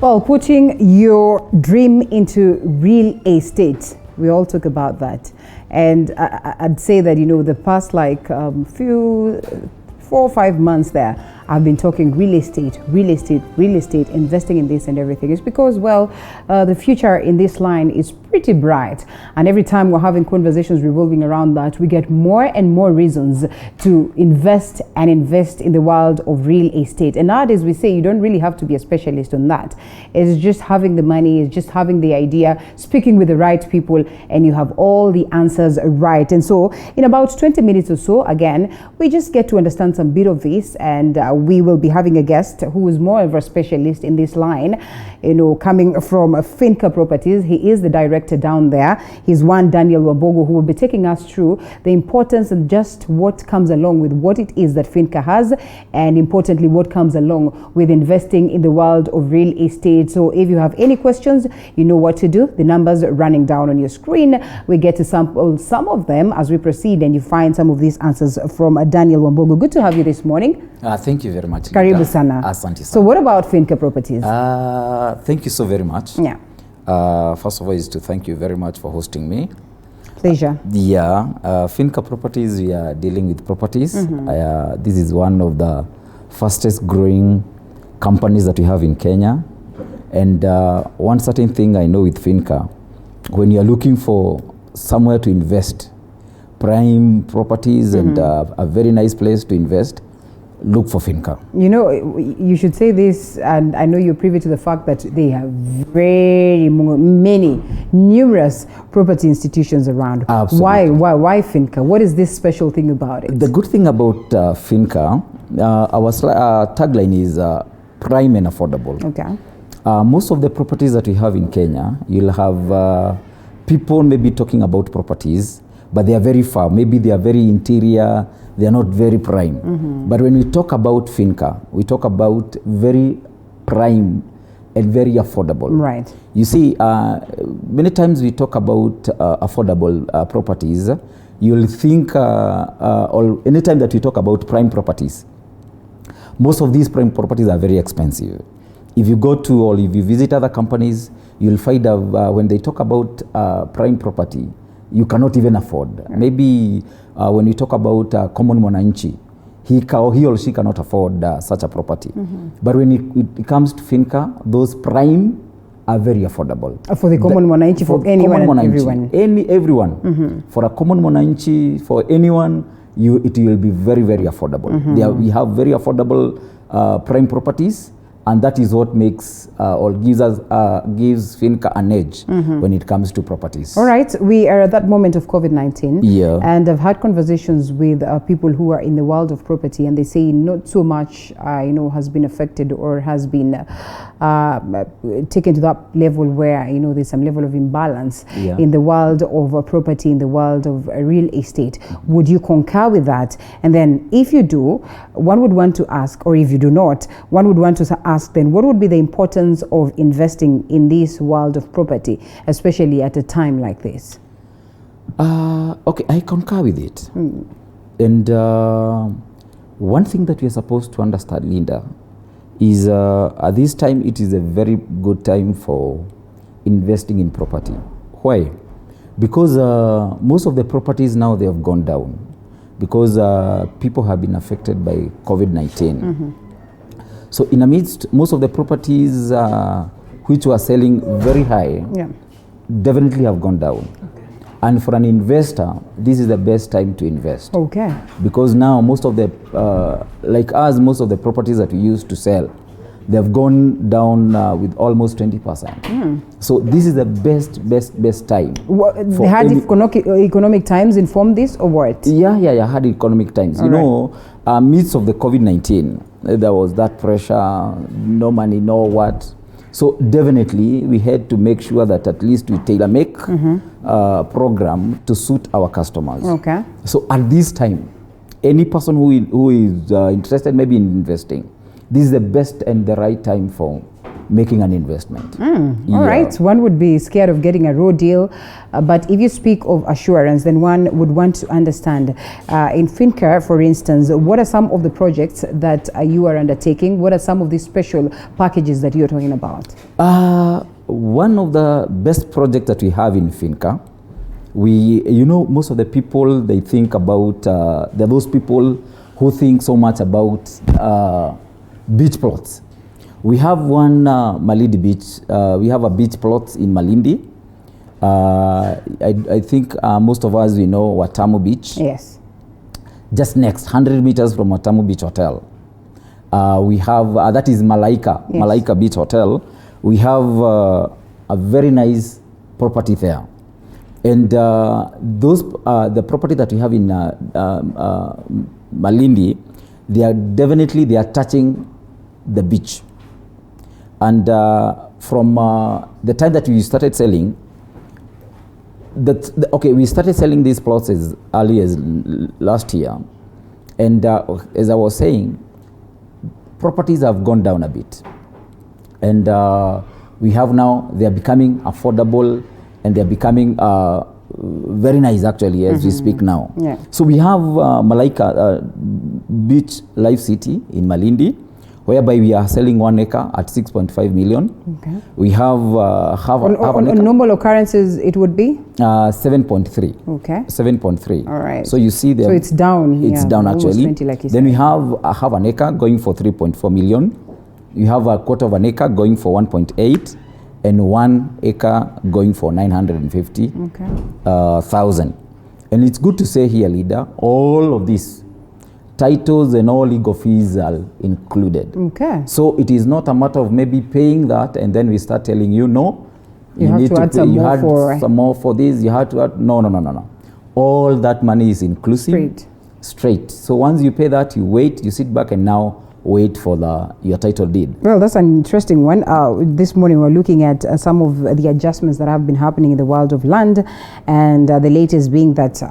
Well, putting your dream into real estate, we all talk about that. And I'd say that, the past few 4 or 5 months there, I've been talking real estate, investing in this and everything. It's because, the future in this line is pretty bright. And every time we're having conversations revolving around that, we get more and more reasons to invest in the world of real estate. And nowadays we say you don't really have to be a specialist on that. It's just having the money, it's just having the idea, speaking with the right people, and you have all the answers right. And so in about 20 minutes or so, again, we just get to understand some bit of this, and we will be having a guest who is more of a specialist in this line, coming from Finca Properties. He is the director down there. He's one Daniel Wambogo, who will be taking us through the importance and just what comes along with what it is that Finca has, and importantly, what comes along with investing in the world of real estate. So if you have any questions, you know what to do. The numbers are running down on your screen. We get to sample some of them as we proceed, and you find some of these answers from Daniel Wambogo. Good to have you this morning. Thank you very much. Karibu sana. Asante sana. So what about Finca Properties? Thank you so very much. Yeah. First of all is to thank you very much for hosting me. Pleasure. Finca Properties, we are dealing with properties. This is one of the fastest growing companies that we have in Kenya. And one certain thing I know with Finca, when you are looking for somewhere to invest, prime properties and a very nice place to invest, look for Finca. You should say this, and I know you're privy to the fact that they have numerous property institutions around. Absolutely. Why Finca? What is this special thing about it? The good thing about Finca, our tagline is prime and affordable. Okay. Most of the properties that we have in Kenya, you'll have people maybe talking about properties, but they are very far. Maybe they are very interior, they are not very prime. But when we talk about Finca, we talk about very prime and very affordable. Right. You see, many times we talk about affordable properties, you'll think, or anytime that we talk about prime properties, most of these prime properties are very expensive. If you go to, or if you visit other companies, you'll find when they talk about prime property, you cannot even afford. Maybe when we talk about common mwananchi, he or she cannot afford such a property. But when it comes to Finca, those prime are very affordable. For the common mwananchi, for anyone and everyone? Everyone. For a common mwananchi, for anyone, it will be very, very affordable. We have very affordable prime properties, and that is what makes or gives Finca an edge when it comes to properties. All right, we are at that moment of COVID-19. Yeah. And I've had conversations with people who are in the world of property, and they say not so much, has been affected or has been taken to that level where, there's some level of imbalance in the world of property, in the world of real estate. Would you concur with that? And then if you do, one would want to ask, or if you do not, one would want to ask then, what would be the importance of investing in this world of property, especially at a time like this? Okay, I concur with it. And one thing that we are supposed to understand, Linda, is at this time it is a very good time for investing in property. Why? Because most of the properties now, they have gone down because people have been affected by COVID-19. So in amidst, most of the properties which were selling very high definitely have gone down. And for an investor, this is the best time to invest. Okay. Because now most of the, most of the properties that we used to sell, they've gone down with almost 20%. So this is the best time. They had economic times inform this, or what? Yeah, had economic times. Midst of the COVID-19, there was that pressure, no money, no what. So definitely we had to make sure that at least we tailor-make program to suit our customers. Okay. So at this time, any person who is interested maybe in investing, this is the best and the right time for making an investment. All right, one would be scared of getting a raw deal, but if you speak of assurance, then one would want to understand, in Finca, for instance, what are some of the projects that you are undertaking? What are some of these special packages that you're talking about? One of the best projects that we have in Finca, most of the people, they think about, there are those people who think so much about beach plots. We have one Malindi beach. We have a beach plot in Malindi. I think most of us, we know Watamu Beach. Yes. Just next, 100 meters from Watamu Beach Hotel. We have, that is Malaika, yes. Malaika Beach Hotel. We have a very nice property there. And the property that we have in Malindi, they are touching the beach. And from the time that we started selling, we started selling these plots as early as last year. And as I was saying, properties have gone down a bit. And we have now, they are becoming affordable, and they're becoming very nice actually as we speak now. Yeah. So we have Malaika Beach Life City in Malindi, whereby we are selling 1 acre at 6.5 million. Okay. We have on normal occurrences it would be 7.3. Okay. 7.3. All right. So you see there. So it's down. It's down actually. 20, like you then said. we have an acre going for 3.4 million. You have a quarter of an acre going for 1.8. And 1 acre going for 950,000. And it's good to say here, leader, all of these titles and all legal fees are included. Okay. So it is not a matter of maybe paying that and then we start telling you, no, you have need to to add pay, some you more had for some more for this, you had to add, no. All that money is inclusive. Straight. So once you pay that, you wait, you sit back and now wait for your title deed. Well, that's an interesting one. This morning we're looking at some of the adjustments that have been happening in the world of land, and the latest being that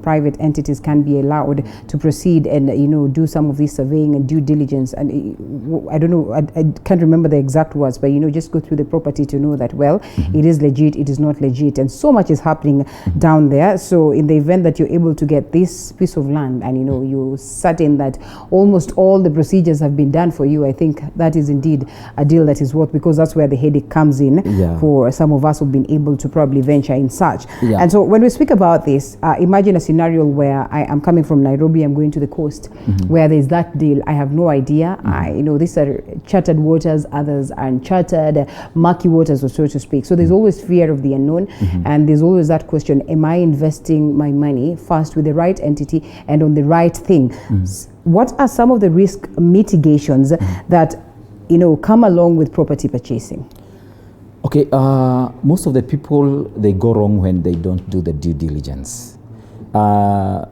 private entities can be allowed to proceed and do some of this surveying and due diligence. And I don't know, I can't remember the exact words, but just go through the property to know that it is legit, it is not legit, and so much is happening down there. So in the event that you're able to get this piece of land and you're certain that almost all the procedures have been done for you, I think that is indeed a deal that is worth, because that's where the headache comes in for some of us who've been able to probably venture in such. And so when we speak about this, imagine a scenario where I am coming from Nairobi, I'm going to the coast, where there's that deal. I have no idea. These are chartered waters, others are uncharted, murky waters, so to speak. So there's always fear of the unknown, and there's always that question, am I investing my money first with the right entity and on the right thing? What are some of the risk mitigations that come along with property purchasing? Okay, most of the people, they go wrong when they don't do the due diligence.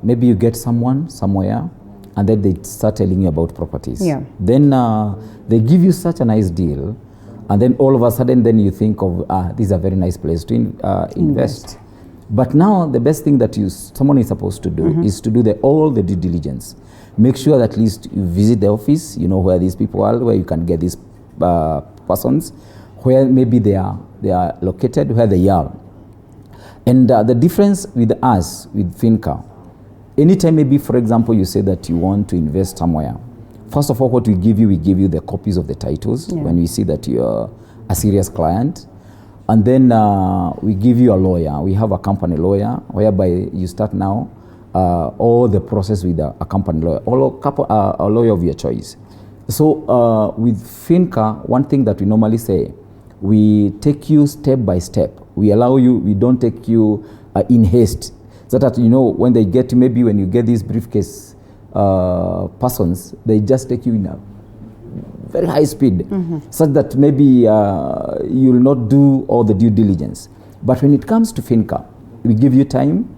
Maybe you get someone somewhere and then they start telling you about properties. Then they give you such a nice deal, and then all of a sudden then you think of this is a very nice place to invest. But now the best thing that someone is supposed to do is to do all the due diligence. Make sure that at least you visit the office, where these people are, where you can get these persons, where maybe they are located, where they are. And the difference with us, with Finca, anytime maybe, for example, you say that you want to invest somewhere, first of all, what we give you the copies of the titles when we see that you're a serious client. And then we give you a lawyer. We have a company lawyer, whereby you start now all the process with a company lawyer, a lawyer of your choice. So with Finca, one thing that we normally say, we take you step by step. We allow you, we don't take you in haste. So that, when they get, maybe when you get these briefcase persons, they just take you in a very high speed, such that maybe you'll not do all the due diligence. But when it comes to Finca, we give you time.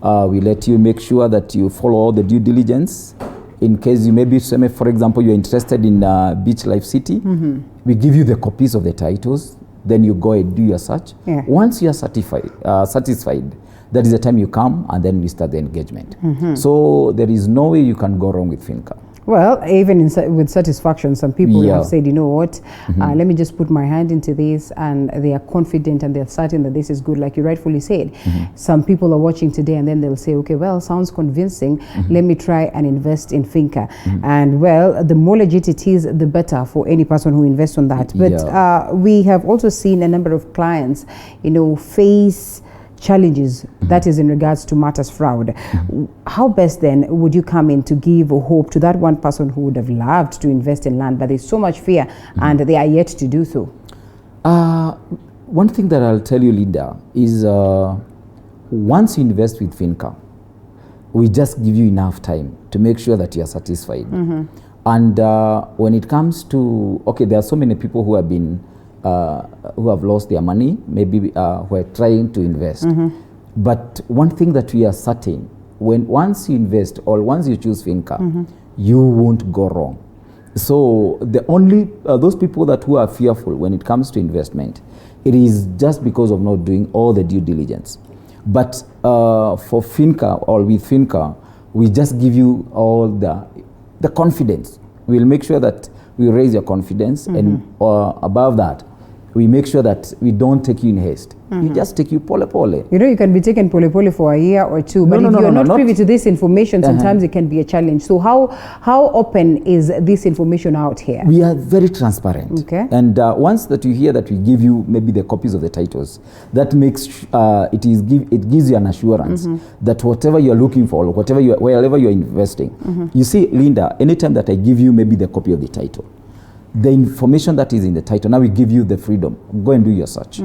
We let you make sure that you follow all the due diligence. In case you maybe, for example, you're interested in Beach Life City, we give you the copies of the titles. Then you go and do your search. Once you are satisfied, that is the time you come, and then we start the engagement. So there is no way you can go wrong with Finca. Well, even with satisfaction, some people Yeah. have said, you know what, let me just put my hand into this, and they are confident and they're certain that this is good, like you rightfully said. Some people are watching today and then they'll say, okay, well, sounds convincing. Let me try and invest in Finca. And well, the more legit it is, the better for any person who invests on that. But we have also seen a number of clients, you know, face challenges, that is in regards to matters fraud. How best then would you come in to give hope to that one person who would have loved to invest in land, but there's so much fear and they are yet to do so? One thing that I'll tell you, Linda, is once you invest with Finca, we just give you enough time to make sure that you are satisfied. And when it comes to, okay, there are so many people who have been who have lost their money, maybe who are trying to invest. But one thing that we are certain, once you invest or once you choose Finca, you won't go wrong. So the only, those people who are fearful when it comes to investment, it is just because of not doing all the due diligence. But for Finca or with Finca, we just give you all the confidence. We'll make sure that we raise your confidence, and above that, we make sure that we don't take you in haste. We just take you pole pole. You know, you can be taken pole pole for a year or two, but if you're not privy to this information, sometimes it can be a challenge. So how open is this information out here? We are very transparent. Okay. And once that you hear that we give you maybe the copies of the titles, that makes it gives you an assurance that whatever you're looking for, wherever you're investing. You see, Linda, anytime that I give you maybe the copy of the title, the information that is in the title, now we give you the freedom. Go and do your search.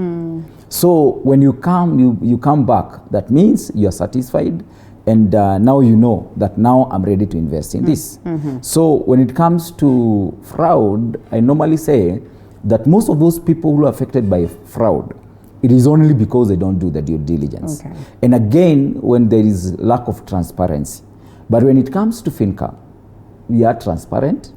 So when you come, you come back, that means you're satisfied, and now you know that now I'm ready to invest in this. So when it comes to fraud, I normally say that most of those people who are affected by fraud, it is only because they don't do the due diligence. Okay. And again, when there is lack of transparency. But when it comes to Finca, we are transparent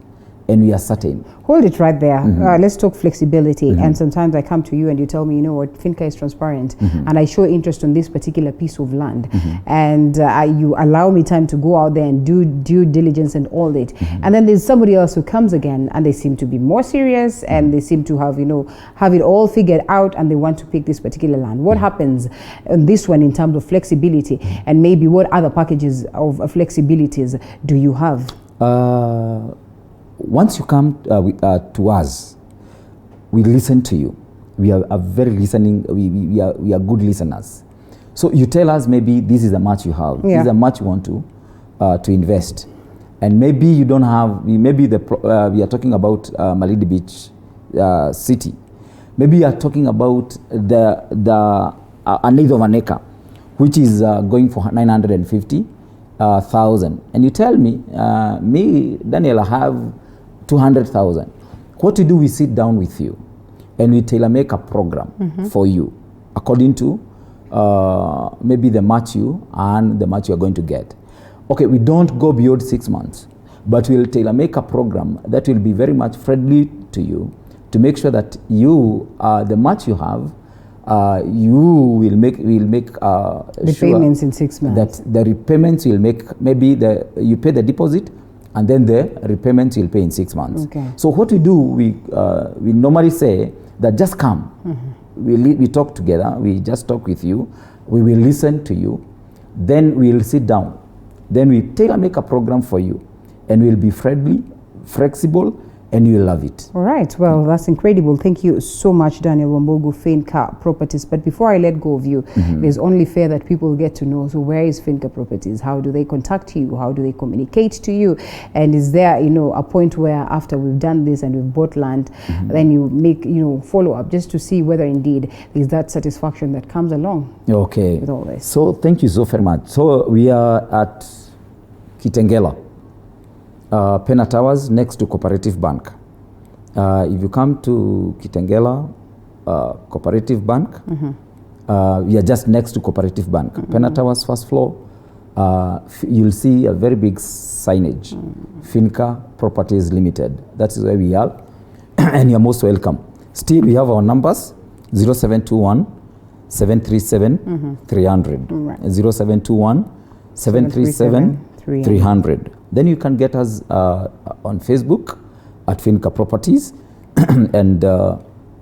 and we are certain. Hold it right there. Let's talk flexibility. And sometimes I come to you and you tell me, you know what, Finca is transparent, and I show interest on this particular piece of land, and you allow me time to go out there and do due diligence and all that. And then there's somebody else who comes again, and they seem to be more serious, and they seem to have, you know, have it all figured out, and they want to pick this particular land. What happens on this one in terms of flexibility, and maybe what other packages of flexibilities do you have? Once you come to us, we listen to you. We are very listening. We are good listeners. So you tell us maybe this is the much you have. This is the much you want to invest, and maybe you don't have. Maybe we are talking about Malindi Beach city. Maybe you are talking about an eighth of an acre, which is going for 950,000, and you tell me, me Daniel, I have 200,000. What we do, we sit down with you and we tailor make a program for you according to maybe the match you and the match you are going to get. Okay, we don't go beyond 6 months, but we'll tailor make a program that will be very much friendly to you to make sure that you, the match you have, you will make the sure payments in 6 months. That the repayments will make, maybe you pay the deposit, and then the repayments you'll pay in 6 months. Okay. So what we do, we normally say that just come. We talk together. We just talk with you. We will listen to you. Then we'll sit down. Then we tailor make a program for you, and we'll be friendly, flexible, and you'll love it. All right. Well, that's incredible. Thank you so much, Daniel Wambogu, Finca Properties. But before I let go of you, there's only fair that people get to know. So where is Finca Properties? How do they contact you? How do they communicate to you? And is there, you know, a point where after we've done this and we've bought land, then you make, you know, follow up just to see whether indeed there's that satisfaction that comes along with all this? So thank you so very much. So we are at Kitengela. Pena Towers, next to Cooperative Bank. If you come to Kitengela, Cooperative Bank, we are just next to Cooperative Bank. Pena Towers, first floor, you'll see a very big signage, Finca Properties Limited. That is where we are, and you're most welcome. Still, we have our numbers, 0721 737 300, 0721 737 300. Then you can get us on Facebook at Finca Properties and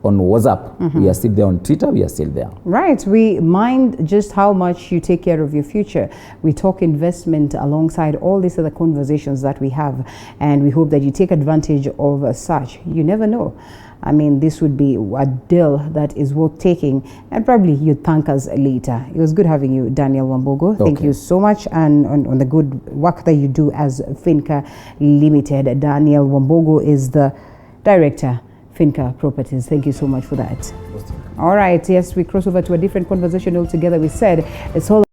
on WhatsApp. We are still there. On Twitter, we are still there. Right. We mind just how much you take care of your future. We talk investment alongside all these other conversations that we have, and we hope that you take advantage of such. You never know. I mean, this would be a deal that is worth taking, and probably you'd thank us later. It was good having you, Daniel Wambogo. Thank you so much, and on the good work that you do as Finca Limited. Daniel Wambogo is the director, Finca Properties. Thank you so much for that. All right, yes, we cross over to a different conversation altogether. We said it's all